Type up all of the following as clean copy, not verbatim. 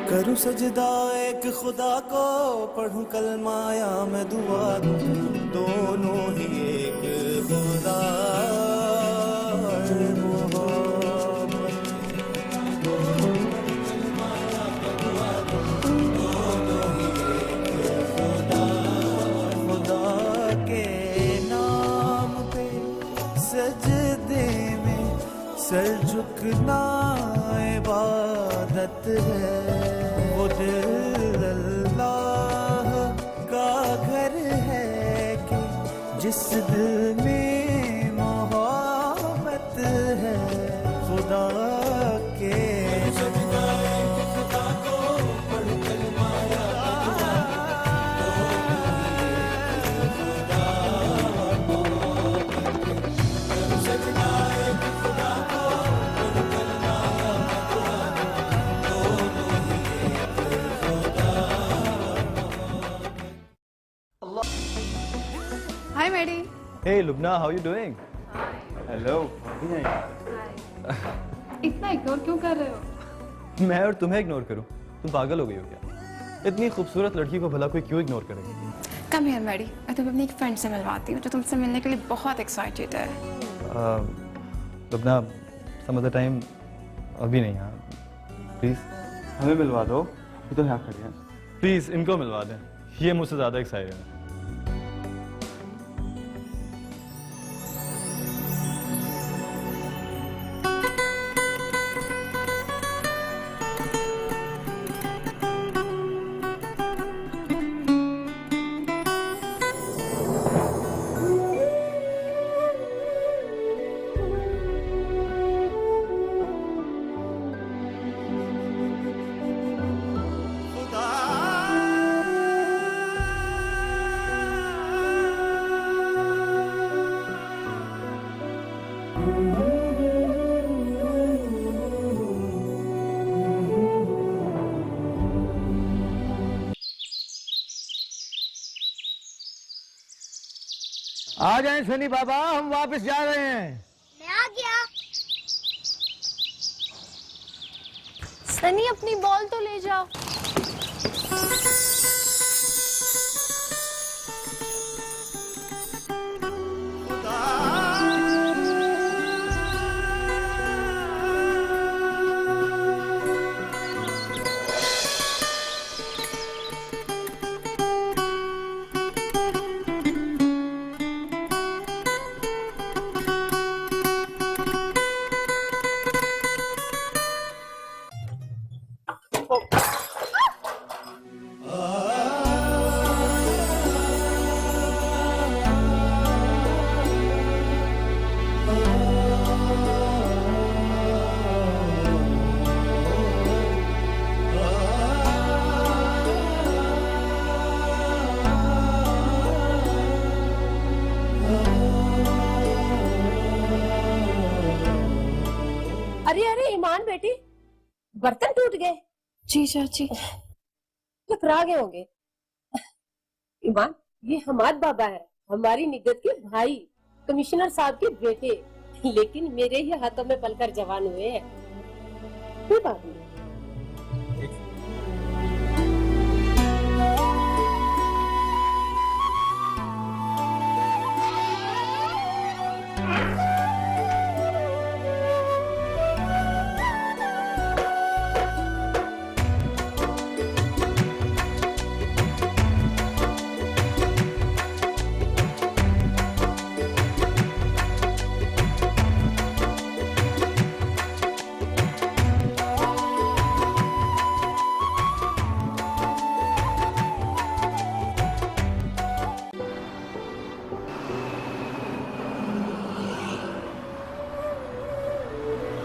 करूं सजदा एक खुदा को, पढ़ूं कलमा या मैं दुआ दूं, दोनों ही एक खुदा है मोहब्बत। दोनों ही एक खुदा के नाम पे सजदे में सर झुकना इबादत है। वो दिल अल्लाह का घर है कि जिस दिल में मोहब्बत है खुदा के। Hi, Maddie. Hey, Lubna, how are you doing? Hi. Hello. इतना इग्नोर क्यों कर रहे हो? मैं और तुम्हें इग्नोर करूं? तुम पागल हो गई हो क्या? इतनी खूबसूरत लड़की को भला कोई क्यों इग्नोर करेगा? Come here, Maddie. मैं तुम्हें अपनी एक फ्रेंड से मिलवाती हूँ जो तुमसे मिलने के लिए बहुत एक्साइटेड है। लुबना, some other time अभी नहीं यार, प्लीज हमें मिलवा दो। ये तो यहाँ खड़े हैं। प्लीज इनको मिलवा दें, ये मुझसे ज्यादा एक्साइटेड है। आ जाएं सनी बाबा, हम वापस जा रहे हैं। मैं आ गया। सनी अपनी बॉल तो ले जाओ। अरे अरे ईमान बेटी, बर्तन टूट गए। जी चाची। टकरा गए होंगे। ईमान, ये हमाद बाबा है, हमारी निगत के भाई, कमिश्नर साहब के बेटे, लेकिन मेरे ही हाथों में पलकर जवान हुए हैं। कोई बात नहीं।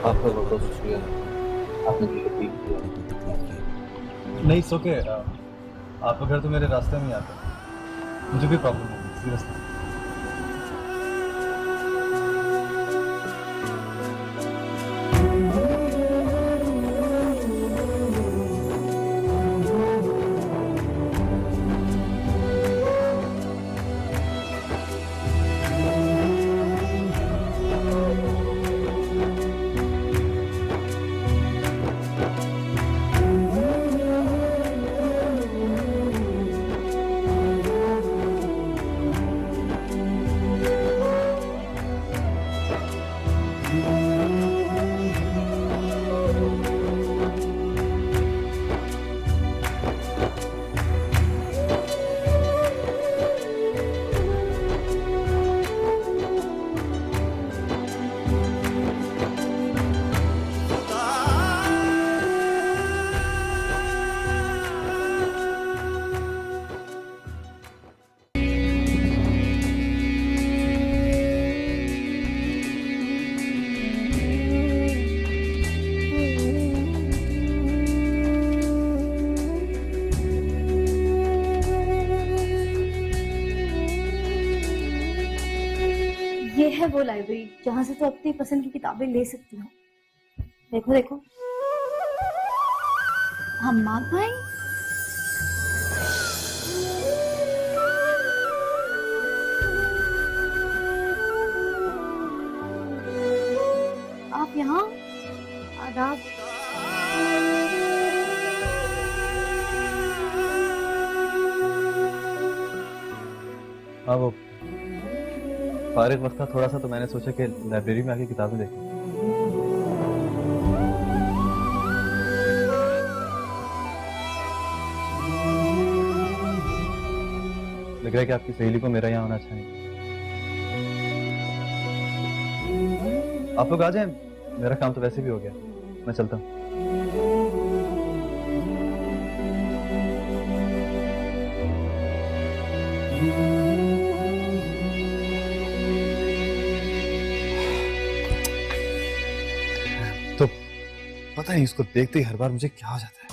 आपका बहुत बहुत शुक्रिया, आपने मुझे ठीक किया। नहीं सोके, आपका घर तो मेरे रास्ते में ही आता है, मुझे कोई प्रॉब्लम नहीं, सीरियसली। है वो लाइब्रेरी जहाँ से तो अपनी पसंद की किताबें ले सकती हो। देखो देखो, हम्माद भाई। आप यहाँ? आदाब। हाँ, वो फारिग वक्त था थोड़ा सा, तो मैंने सोचा कि लाइब्रेरी में आके किताबें देखें। लग रहा है कि आपकी सहेली को मेरा यहाँ आना अच्छा नहीं। आप लोग आ जाएं, मेरा काम तो वैसे भी हो गया, मैं चलता हूँ। तो पता नहीं इसको देखते ही हर बार मुझे क्या हो जाता है।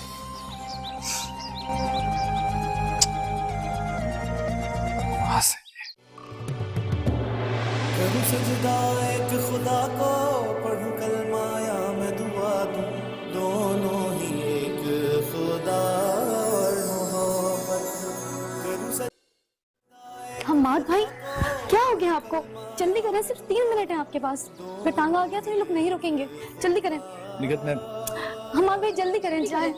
वहां से करूं सजदा एक खुदा को, पढ़ूं कलमा या मैं दुआ दूं, दोनों ही एक खुदा और मोहब्बत। करूं सजदा हम्माद भाई, क्या हो गया आपको? जल्दी करें, सिर्फ 3 मिनट है आपके पास। फिर टांगा आ गया तो ये लोग नहीं रुकेंगे। जल्दी करें निगत में। हम्माद भाई, जल्दी करें, जाए।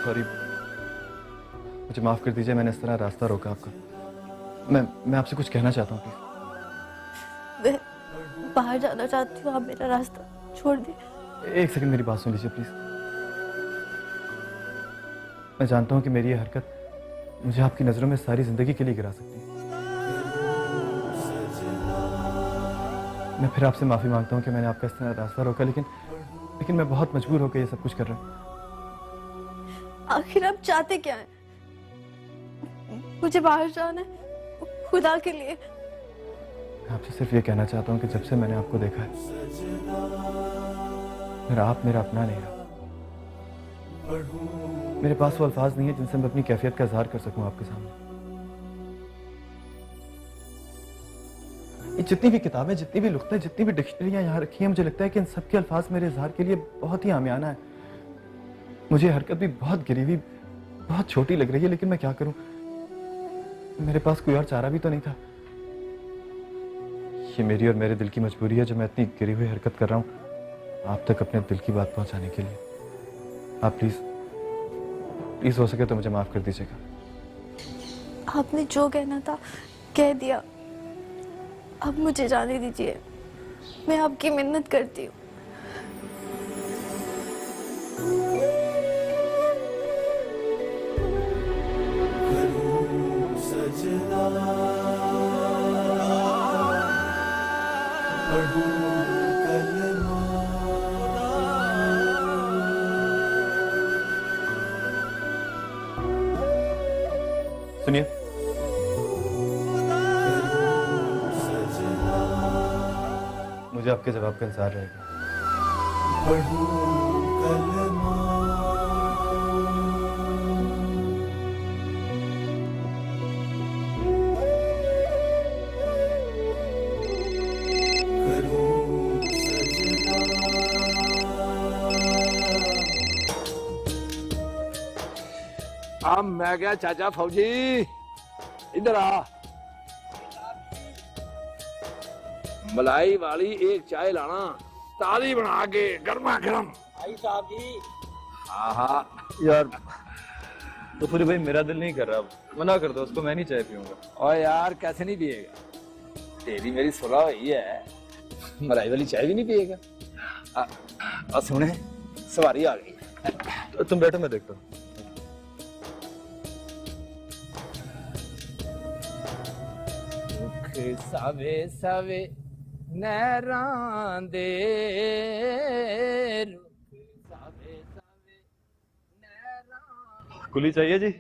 सॉरी, मुझे माफ कर दीजिए, मैंने इस तरह रास्ता रोका आपका। मैं आपसे कुछ कहना चाहता हूँ प्लीज। मैं बाहर जाना चाहती हूँ, आप मेरा रास्ता छोड़ दीजिए। एक सेकंड मेरी बात सुन लीजिए प्लीज। मैं जानता हूँ कि मेरी ये हरकत मुझे आपकी नजरों में सारी जिंदगी के लिए गिरा सकती है। मैं फिर आपसे माफी मांगता हूँ कि मैंने आपका इस तरह रास्ता रोका, लेकिन मैं बहुत मजबूर होकर ये सब कुछ कर रहा हूँ। आखिर आप चाहते क्या हैं? मुझे बाहर जाना है, खुदा के लिए। मैं आपसे सिर्फ ये कहना चाहता हूँ कि जब से मैंने आपको देखा है, आप मेरा अपना नहीं रहा। मेरे पास वो अल्फाज नहीं है जिनसे मैं अपनी कैफियत का इजहार कर सकूं आपके सामने। ये जितनी भी किताबें, जितनी भी नुक्ते, जितनी भी डिक्शनरियां यहाँ रखी हैं, मुझे लगता है कि इन सब के अल्फाज मेरे इजहार के लिए बहुत ही आमियाना है। मुझे हरकत भी बहुत गिरी हुई, बहुत छोटी लग रही है, लेकिन मैं क्या करूं? मेरे पास कोई और चारा भी तो नहीं था। ये मेरी और मेरे दिल की मजबूरी है जो मैं इतनी गिरी हुई हरकत कर रहा हूं आप तक अपने दिल की बात पहुंचाने के लिए। आप प्लीज हो सके तो मुझे माफ कर दीजिएगा। आपने जो कहना था कह दिया, अब मुझे जाने दीजिए। मैं आपकी मिन्नत करती हूँ। सुनिए, मुझे आपके जवाब का इंतजार रहेगा। अब मैं क्या चाचा फौजी, इधर आ। मलाई वाली एक चाय लाना, ताजी बना के, गर्मा गर्म। भाई साहब जी। हाँ हाँ यार तो पूरी भाई मेरा दिल नहीं कर रहा, मना कर दो उसको, मैं नहीं चाय पीऊंगा। और यार कैसे नहीं पिएगा, तेरी मेरी सुलह हुई है, मलाई वाली चाय भी नहीं पिएगा। और सुने सवारी आ गई। तुम बैठो मैं देखता हूँ। सावे सावे नैरां दे, सावे सावे नैरां। कुली चाहिए जी?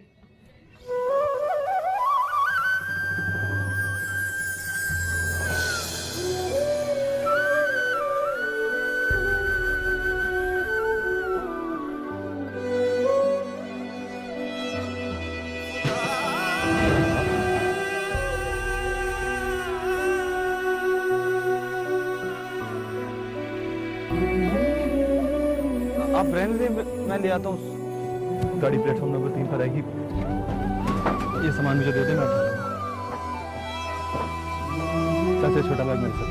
आप रहने दें, मैं ले आता हूँ। गाड़ी प्लेटफॉर्म नंबर 3 पर आएगी, ये सामान मुझे दे दे, मैं उठा लूंगा। चाचा छोटा बैग मेरे साथ।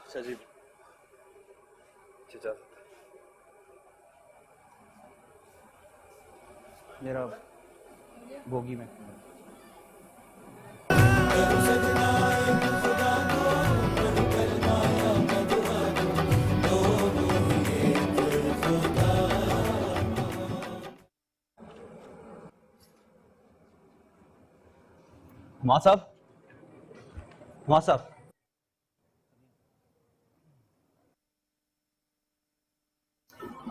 अच्छा जी, जा मेरा बोगी में। माँ साहब, माँ साहब,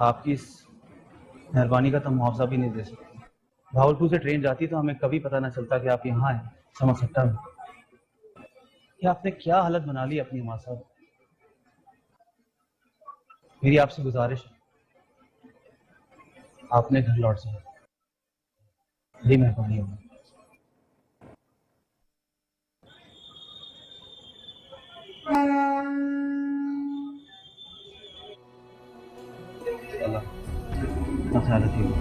आपकी इस मेहरबानी का तो मुआवजा भी नहीं दे सकते। भावलपुर से ट्रेन जाती तो हमें कभी पता ना चलता कि आप यहाँ हैं, समझ सकता हूँ। ये आपने क्या हालत बना ली अपनी माँ साहब। मेरी आपसे गुजारिश है, आपने घर लौट जाए, बड़ी मेहरबानी होगी। अल्लाह अपना ख्याल रखिएगा।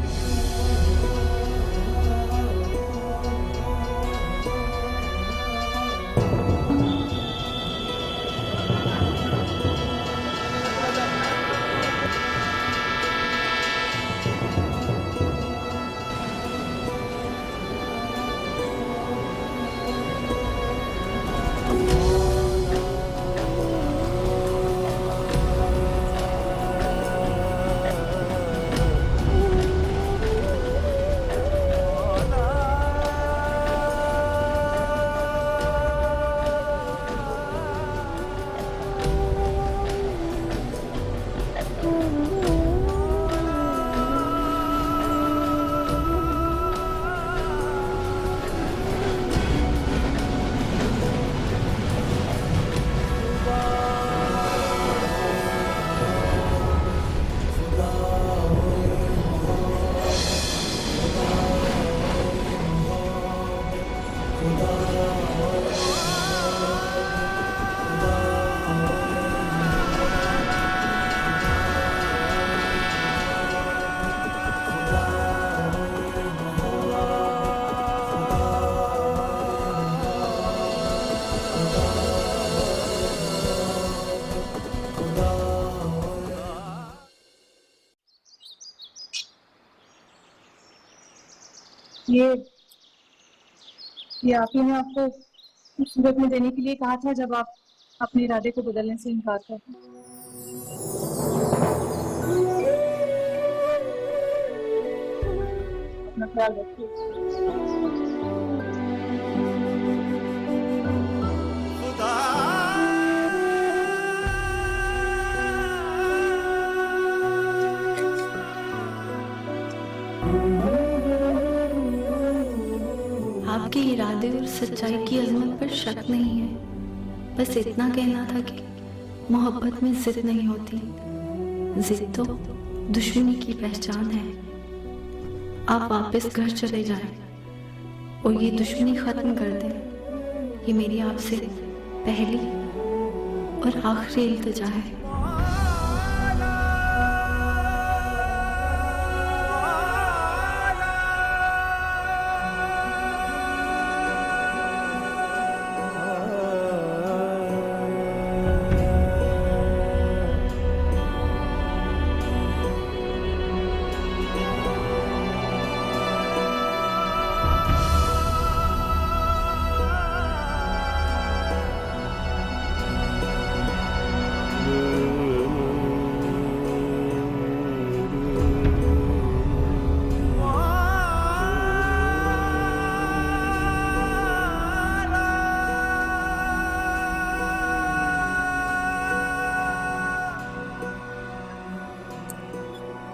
ये आप ही ने आपको सूरत में देने के लिए कहा था जब आप अपने इरादे को बदलने से इनकार करते। अपना ख्याल रखिए। आपके इरादे और सच्चाई की अजमत पर शक नहीं है, बस इतना कहना था कि मोहब्बत में जिद नहीं होती, जिद तो दुश्मनी की पहचान है। आप वापस घर चले जाएं और ये दुश्मनी खत्म कर दें। ये मेरी आपसे पहली और आखिरी इल्तिजा है।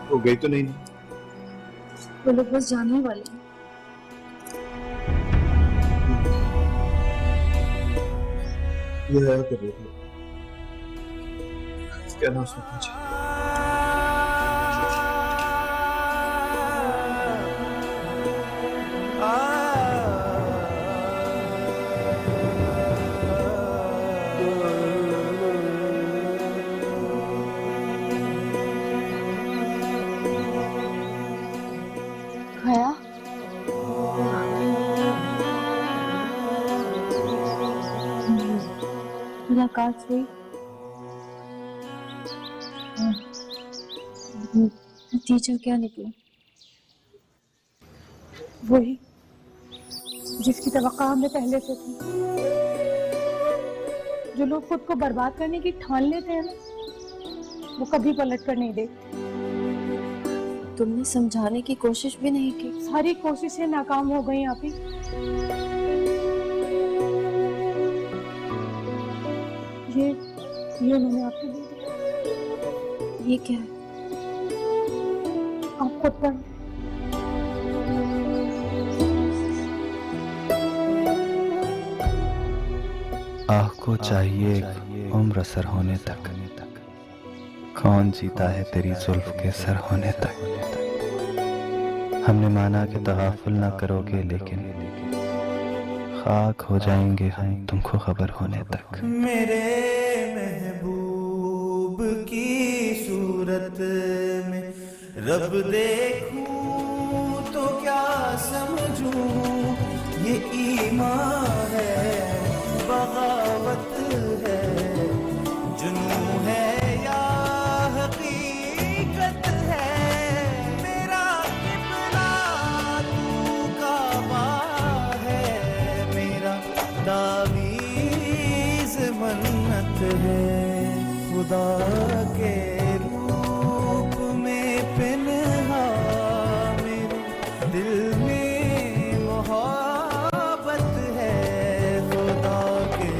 वो गई तो नहीं? वो लोग बस जाने ही वाले हैं। ये है कर रही थी। क्या नाम उसने पूछा? खाया? मुलाकात हुई। नतीजा क्या निकला? वही जिसकी तवक्का हमने पहले से थी। जो लोग खुद को बर्बाद करने की ठान लेते हैं ना, वो कभी पलट कर नहीं देखते। तुमने समझाने की कोशिश भी नहीं की। सारी कोशिशें नाकाम हो गई आप ही। ये उन्होंने आपको दे दिया। ये क्या है? आप खुद पर आह को चाहिए उम्र सर होने तक, कौन जीता है तेरी जुल्फ के सर होने तक। हमने माना कि तगाफुल ना करोगे, लेकिन खाक हो जाएंगे हम तुमको खबर होने तक। मेरे महबूब की सूरत में रब देखूं तो क्या समझूं, ये ईमान है, बगावत है, जुनून है या हकीकत है। मेरा किबला तू काबा है, मेरा तावीज़ मन्नत है। खुदा के रूप में पिन्हा मेरे दिल में मोहब्बत है। खुदा के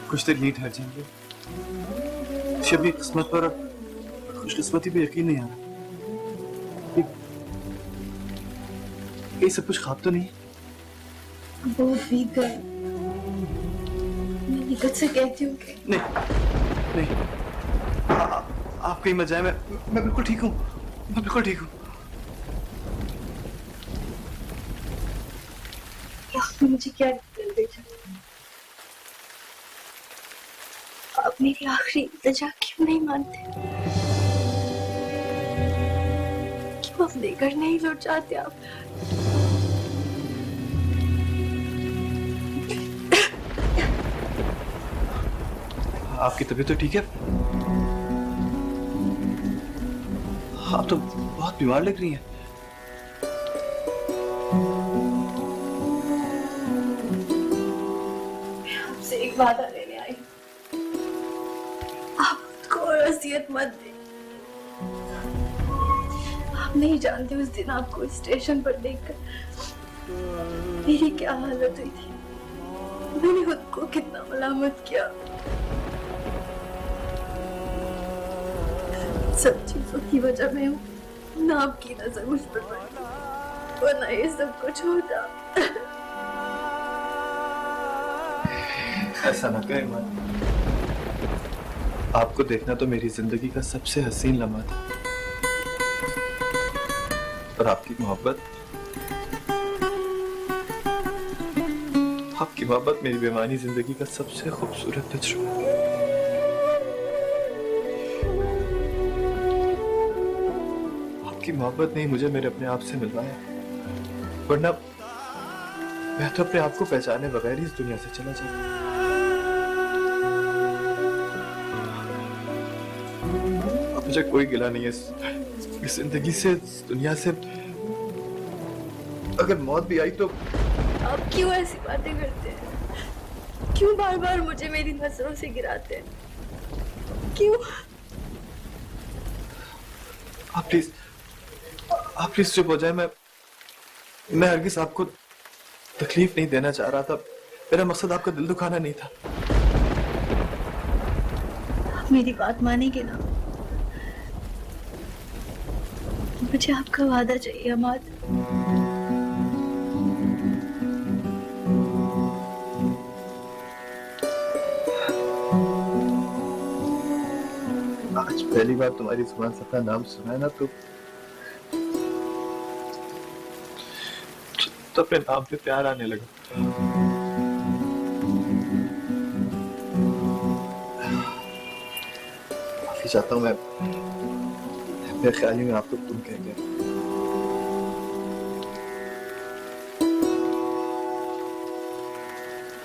कुछ देर नहीं ठहर जाएंगे? शबी किस्मत पर खुशकिस्मती पे यकीन नहीं आ रहा। ये सब कुछ ख्वाब तो नहीं? वो भीग गए। मैं निकट से कहती हूँ कि नहीं नहीं, आप कहीं मत जाए। मैं बिल्कुल ठीक हूँ, मैं बिल्कुल ठीक हूँ। आपने मुझे क्या कर भेजा? आप मेरी आखिरी इल्तिजा क्यों नहीं मानते? क्यों अपने घर नहीं लौट जाते आप? आपकी तबीयत तो ठीक है? आप तो बहुत बीमार लग रही हैं। मैं आपसे एक वादा लेने आई। आप को वसीयत मत दे। आप नहीं जानते उस दिन आपको स्टेशन पर देखकर मेरी क्या हालत हुई थी। मैंने खुद को कितना मलामत किया। सब चीजों की वजह मैं हूँ, ना आपकी नजर मुझ पर पड़ी, वरना ये सब कुछ होता। ऐसा ना करें ईमान। आपको देखना तो मेरी जिंदगी का सबसे हसीन लम्हा था, और आपकी मोहब्बत मेरी बेमानी जिंदगी का सबसे खूबसूरत तजुर्बा। आपकी मोहब्बत ने मुझे मेरे अपने आप से मिलवाया, वरना मैं तो अपने आप को पहचाने बगैर ही इस दुनिया से चला जाता। अब मुझे कोई गिला नहीं है इस जिंदगी से, इस दुनिया से। अगर मौत भी आई तो आप क्यों ऐसी बातें करते हैं? क्यों बार बार मुझे मेरी नजरों से गिराते हैं? क्यों? आप प्लीज चुप हो जाए। मैं हरगिज़ आपको तकलीफ नहीं देना चाह रहा था। मेरा मकसद आपका दिल दुखाना नहीं था। आप मेरी बात मानेंगे ना? मुझे आपका वादा चाहिए अमाद। आज पहली बार तुम्हारी जुबान से अपना नाम सुना है ना, तो अपने नाम पे प्यार आने लगा। माफी चाहता हूँ, मैं ख्याली में आपको तुम कह गया।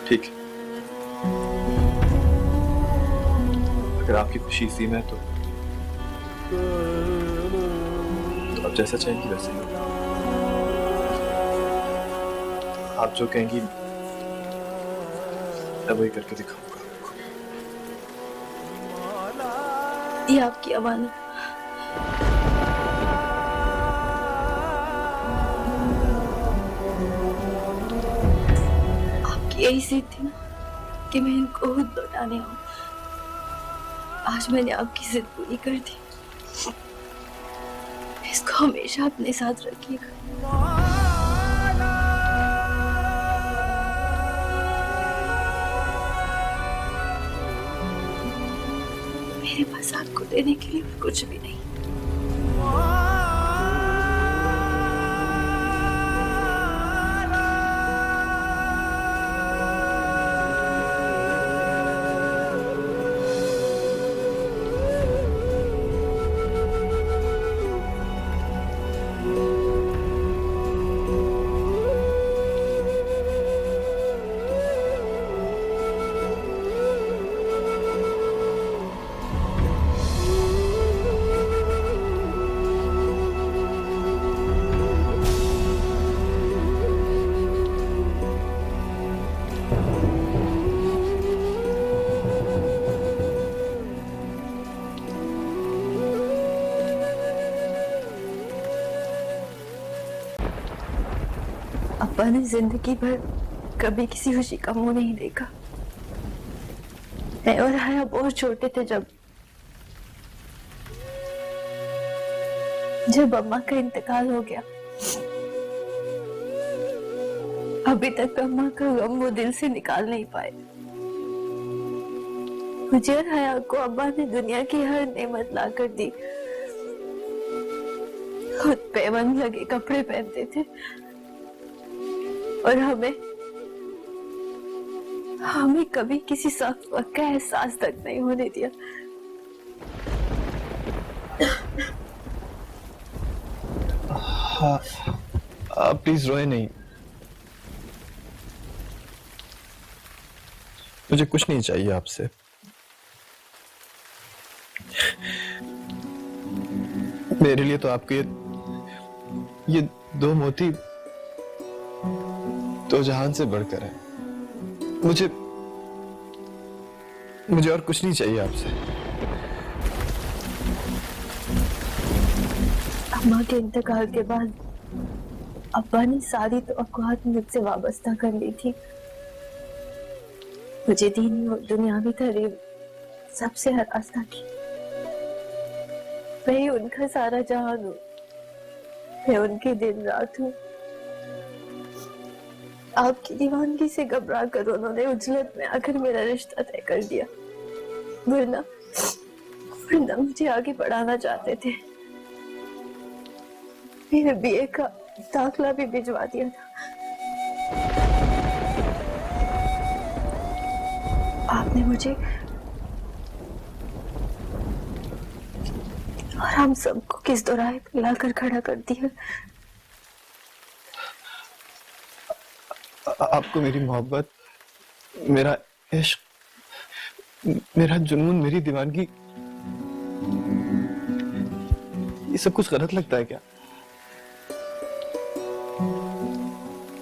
ठीक है, अगर आपकी खुशी इसी में है तो आप जैसा चाहेंगी वैसे ही। आप जो कहेंगी मैं वही करके दिखाऊंगा आपको। ये आपकी अमानत। आपकी यही जिद थी ना कि मैं इनको खुद लौटाने आऊं। आज मैंने आपकी जिद पूरी कर दी। इसको हमेशा अपने साथ रखिएगा। मेरे पास आपको देने के लिए कुछ भी नहीं। अब्बा ने जिंदगी भर कभी किसी खुशी का मुंह नहीं देखा। मैं और हया बहुत छोटे थे जब अम्मा का इंतकाल हो गया। अभी तक अम्मा का गम वो दिल से निकाल नहीं पाए। मुझे और हया को अम्मा ने दुनिया की हर नेमत ला कर दी। खुद पैबंद लगे कपड़े पहनते थे और हमें कभी किसी सख्त वक्त का एहसास तक नहीं होने दिया। हाँ, आप प्लीज रोए नहीं। मुझे कुछ नहीं चाहिए आपसे। मेरे लिए तो आपके ये दो मोती दो जहान से बढ़कर है। मुझे और कुछ नहीं चाहिए आपसे। अम्मा के इंतकाल के बाद अब्बा ने सारी तवक्कुआत मुझसे वाबस्ता कर ली थी। मुझे दीनी और दुनियावी तालीम सबसे हरास्ता की। मैं ही उनका सारा जहान हूँ, मैं उनकी दिन रात हूँ। आपकी दीवानगी से घबरा कर उन्होंने उजलत में आकर मेरा रिश्ता तय कर दिया, वरना मुझे आगे बढ़ाना चाहते थे। मेरे बीए का दाखला भी भिजवा दिया था। आपने मुझे और हम सबको किस दोराहे पे लाकर खड़ा कर दिया। आपको मेरी मोहब्बत, मेरा इश्क, मेरा जुनून, मेरी दीवानगी, ये सब कुछ गलत लगता है क्या?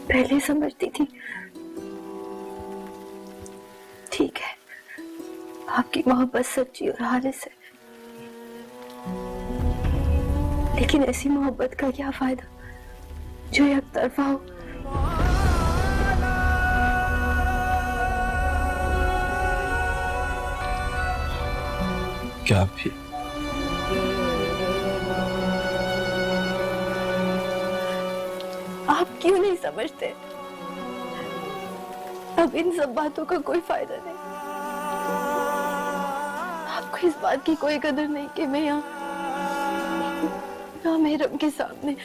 पहले समझती थी। ठीक है, आपकी मोहब्बत सच्ची और खालिस है, लेकिन ऐसी मोहब्बत का क्या फायदा जो एक तरफा हो। क्या भी आप क्यों नहीं समझते? अब इन सब बातों का कोई फायदा नहीं। आपको इस बात की कोई कदर नहीं कि मैं यहाँ मेहरम के सामने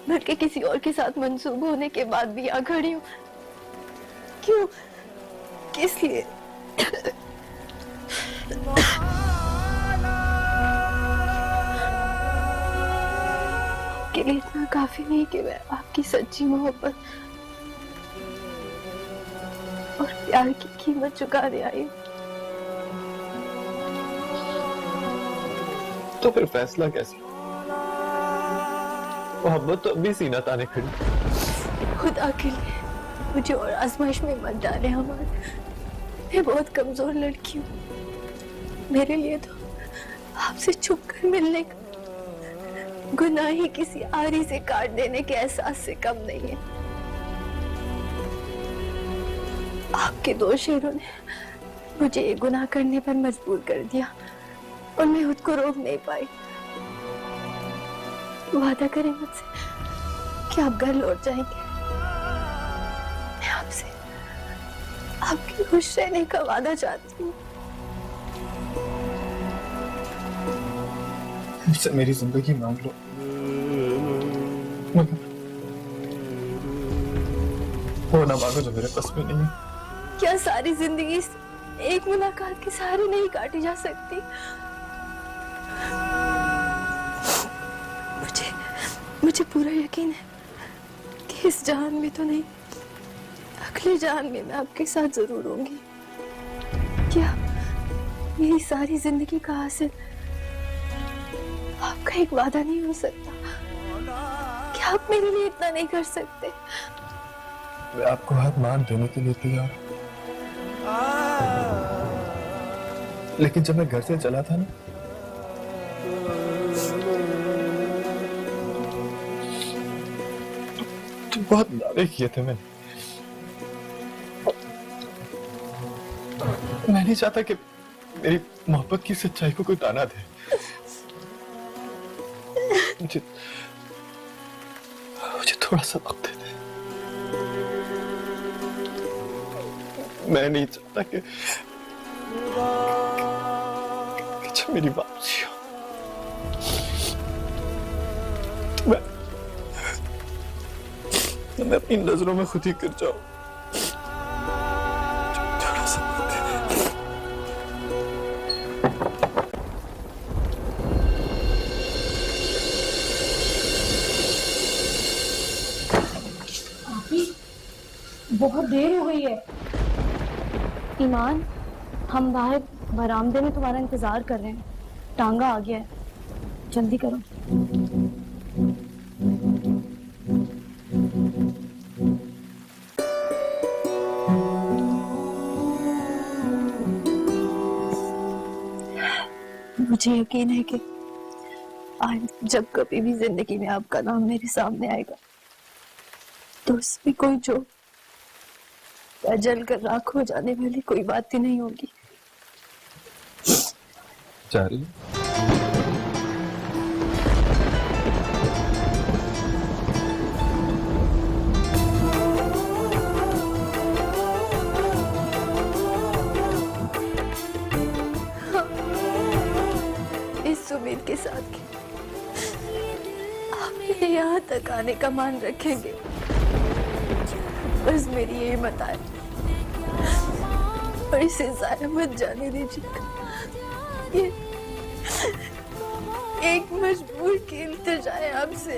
बल्कि किसी और के साथ मंसूब होने के बाद भी यहाँ खड़ी हूँ। क्यों? किस लिए? के लिए इतना काफी नहीं कि मैं आपकी सच्ची मोहब्बत और प्यार की कीमत चुकाने आई हूँ। तो फिर फैसला कैसे? मोहब्बत तो अभी सीना ताने खड़ी। खुदा के लिए मुझे और आजमाइश में मत डाले हमारे। मैं बहुत कमजोर लड़की हूँ। मेरे लिए तो आपसे छुप कर मिलने का गुनाह ही किसी आरी से काट देने के एहसास से कम नहीं है। आपके दो शेरों ने मुझे ये गुनाह करने पर मजबूर कर दिया और मैं खुद को रोक नहीं पाई। वादा करें मुझसे कि आप घर लौट जाएंगे। मैं आपसे आपके खुश रहने का वादा चाहती हूँ। मुझसे मेरी जिंदगी मांग लो, मगर वो ना मांगो जो मेरे पास में नहीं है। क्या सारी जिंदगी एक मुलाकात के सहारे नहीं काटी जा सकती? मुझे पूरा यकीन है कि इस जहान में तो नहीं, अगले जहान में मैं आपके साथ जरूर होंगी। क्या मेरी सारी जिंदगी का हासिल आपका एक वादा नहीं हो सकता? क्या आप मेरे लिए इतना नहीं कर सकते? मैं आपको हर मान देने के लिए तैयार, लेकिन जब मैं घर से चला था ना, तो बहुत दावे किए थे मैंने। मैं नहीं चाहता कि मेरी मोहब्बत की सच्चाई को कोई ताना दे। मुझे थोड़ा सा वक्त दे दे। मैं नहीं चाहता कि जब मेरी वापसी हो तो मैं अपनी नजरों में खुद ही गिर जाऊं। थोड़ा सा वक्त दे दे। बहुत देर हो गई है। ईमान, हम बाहर बरामदे में तुम्हारा इंतजार कर रहे हैं। टांगा आ गया है, जल्दी करो। मुझे यकीन है कि आज जब कभी भी जिंदगी में आपका नाम मेरे सामने आएगा तो उसमें कोई जो या जल कर राख हो जाने वाली कोई बात ही नहीं होगी। जा रही है? इस उम्मीद के साथ कि आप मेरे यहाँ तक आने का मान रखेंगे, बस मेरी यही मत आए और इसे जाया मत जाने दीजिएगा। ये एक मजबूर की इल्तिजा है आपसे।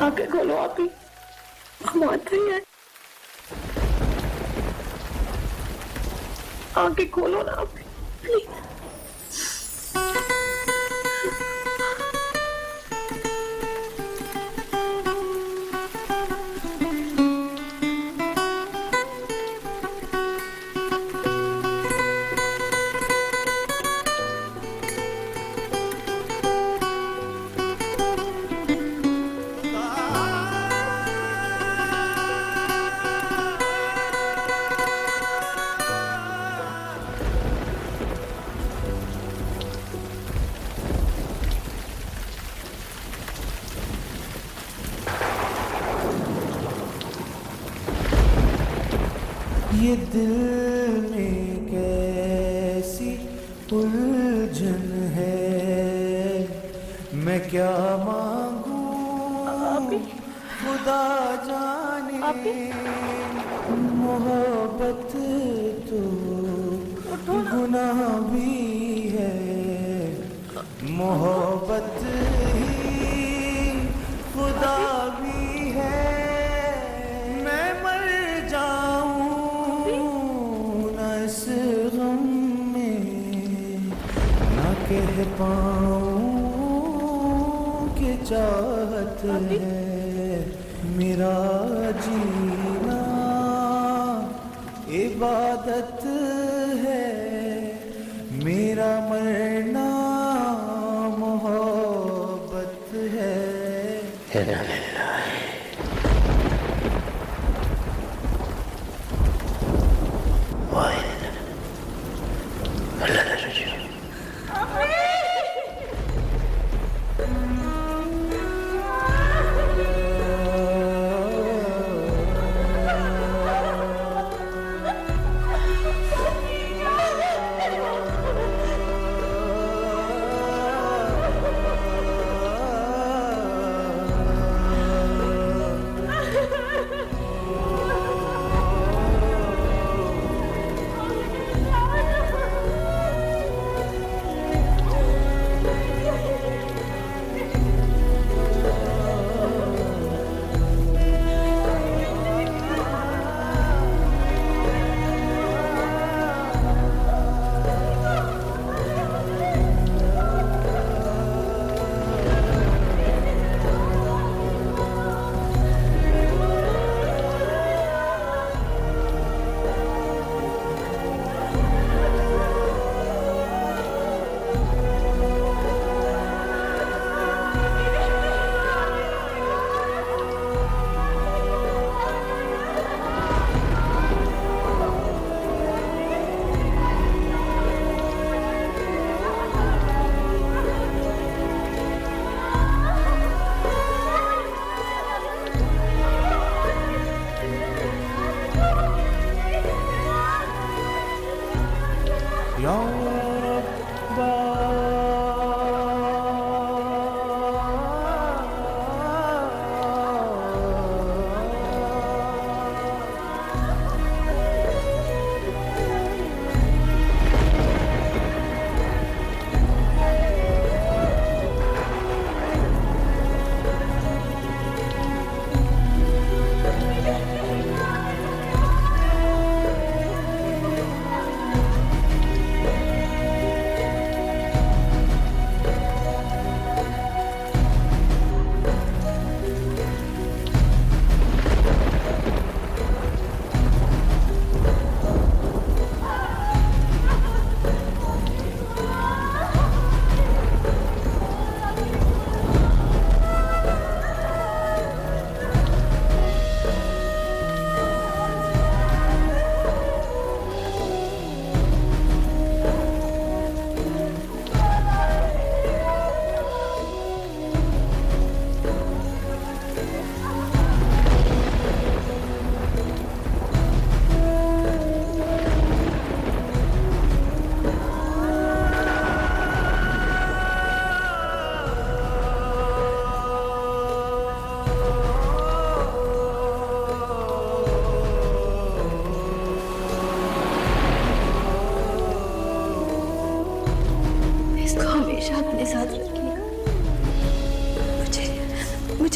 आंखें खोलो आप ही, मौत रही है। आंखें खोलो ना आप, प्लीज। ये दिल में कैसी उलझन है, मैं क्या मांगू खुदा जाने। मोहब्बत तो गुनाह भी है, मोहब्बत ही खुदा भी है। मैं मर जाऊं ना इस गम में, ना कह पाऊं कि चाहत है। मेरा जीना इबादत है, मेरा मरना मोहब्बत है।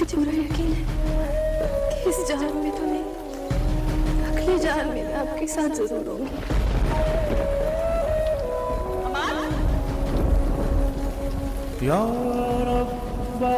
मुझे पूरा यकीन है कि इस जान में तो नहीं, अगली जान में मैं आपके साथ जरूर होंगी। या रब्बा